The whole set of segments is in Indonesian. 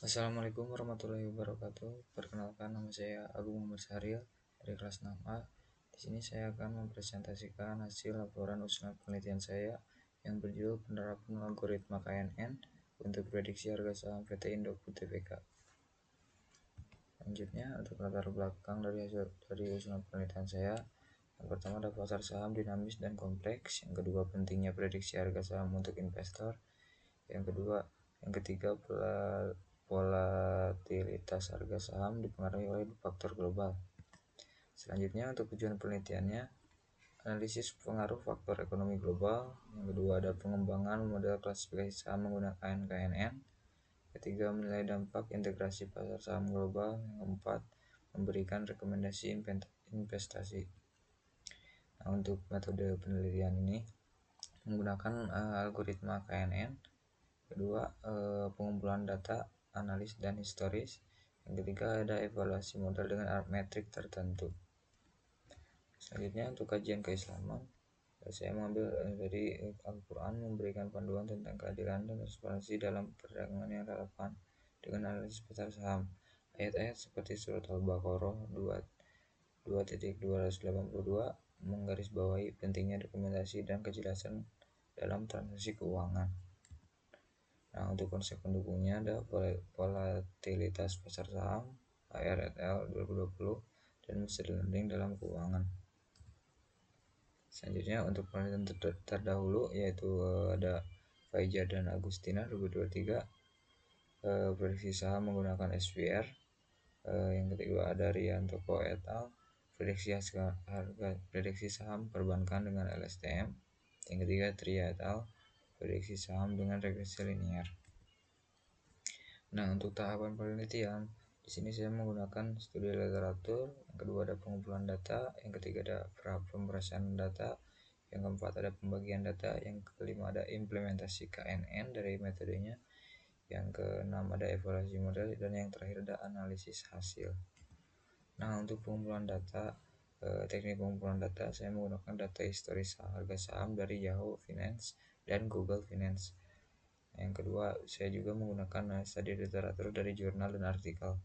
Assalamualaikum warahmatullahi wabarakatuh. Perkenalkan, nama saya Agung Muhammad Syahril dari kelas 6A. Di sini saya akan mempresentasikan hasil laporan usulan penelitian saya yang berjudul penerapan algoritma KNN untuk prediksi harga saham PT Indofood Tbk. Selanjutnya, untuk latar belakang dari usulan penelitian saya, yang pertama ada pasar saham dinamis dan kompleks, yang kedua pentingnya prediksi harga saham untuk investor, yang ketiga volatilitas harga saham dipengaruhi oleh faktor global. Selanjutnya, untuk tujuan penelitiannya, analisis pengaruh faktor ekonomi global. Yang kedua ada pengembangan model klasifikasi saham menggunakan KNN. Ketiga, menilai dampak integrasi pasar saham global. Yang keempat, memberikan rekomendasi investasi. Nah, untuk metode penelitian ini menggunakan algoritma KNN. Kedua, pengumpulan data, analis dan historis. Yang ketiga ada evaluasi modal dengan metrik tertentu. Selanjutnya, untuk kajian keislaman, saya mengambil dari Al-Quran, memberikan panduan tentang keadilan dan transparansi dalam perdagangan yang relevan dengan analisis pasar saham. Ayat-ayat seperti surat Al-Baqarah 2.282 menggarisbawahi pentingnya dokumentasi dan kejelasan dalam transaksi keuangan. Nah, untuk konsep pendukungnya ada volatilitas pasar saham, ARSL 2020, dan machine learning dalam keuangan. Selanjutnya, untuk penelitian terdahulu yaitu ada Faiza dan Agustina 2023, prediksi saham menggunakan SPR. Yang ketiga ada Rian Toko et al, prediksi saham perbankan dengan LSTM. Yang ketiga Tria et al, prediksi saham dengan regresi linear. Nah, untuk tahapan penelitian, di sini saya menggunakan studi literatur. Yang kedua ada pengumpulan data. Yang ketiga ada pemrosesan data. Yang keempat ada pembagian data. Yang kelima ada implementasi KNN dari metodenya. Yang keenam ada evaluasi model, dan yang terakhir ada analisis hasil. Nah, untuk pengumpulan data, teknik pengumpulan data saya menggunakan data historis harga saham dari Yahoo Finance dan Google Finance. Yang kedua, saya juga menggunakan studi literatur dari jurnal dan artikel.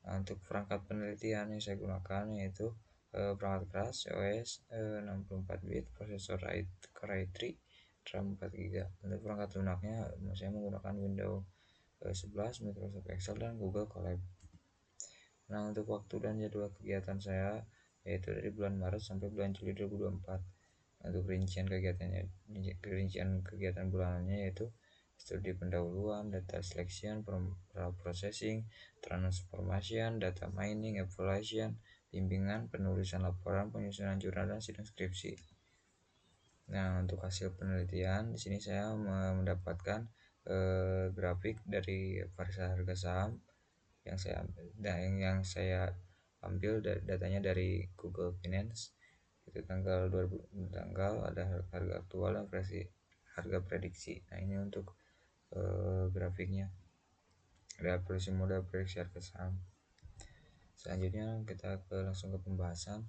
Nah, untuk perangkat penelitian yang saya gunakan yaitu perangkat keras OS 64 bit, prosesor Core i3, RAM 4 GB. Untuk perangkat lunaknya saya menggunakan Windows 11, Microsoft Excel, dan Google Colab. Nah, untuk waktu dan jadwal kegiatan saya yaitu dari bulan Maret sampai bulan Juli 2024. Untuk rincian kegiatan bulanannya yaitu studi pendahuluan, data selection, processing, transformation, data mining, evaluation, bimbingan, penulisan laporan, penyusunan jurnal, dan sidang skripsi. Nah, untuk hasil penelitian di sini saya mendapatkan grafik dari variasi harga saham yang saya ambil datanya dari Google Finance. Itu tanggal ada harga aktual dan harga prediksi. Nah, ini untuk grafiknya, ada model prediksi harga saham. Selanjutnya kita langsung ke pembahasan.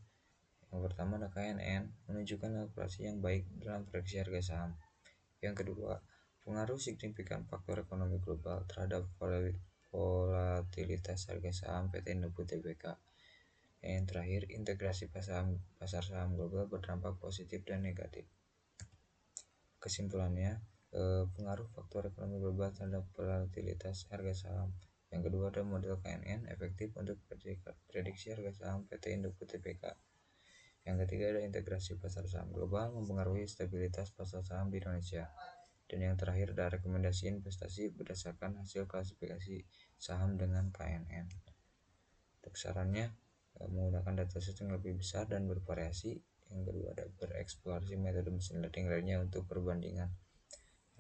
Yang pertama ada KNN, menunjukkan operasi yang baik dalam prediksi harga saham. Yang kedua, pengaruh signifikan faktor ekonomi global terhadap volatilitas harga saham PT Indofood Tbk. Yang terakhir, integrasi pasar saham global berdampak positif dan negatif. Kesimpulannya, pengaruh faktor ekonomi global terhadap volatilitas harga saham. Yang kedua ada model KNN efektif untuk prediksi harga saham PT Indofood Tbk. Yang ketiga ada integrasi pasar saham global mempengaruhi stabilitas pasar saham di Indonesia. Dan yang terakhir ada rekomendasi investasi berdasarkan hasil klasifikasi saham dengan KNN. Untuk sarannya, menggunakan dataset yang lebih besar dan bervariasi. Yang kedua ada bereksplorasi metode machine learning lainnya untuk perbandingan.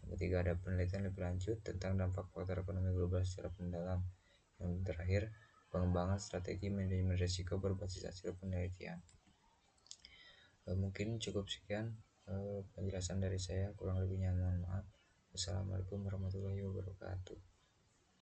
Yang ketiga ada penelitian lebih lanjut tentang dampak faktor ekonomi global secara mendalam. Yang terakhir, pengembangan strategi manajemen risiko berbasis hasil penelitian. Mungkin cukup sekian penjelasan dari saya, kurang lebihnya mohon maaf. Wassalamualaikum warahmatullahi wabarakatuh.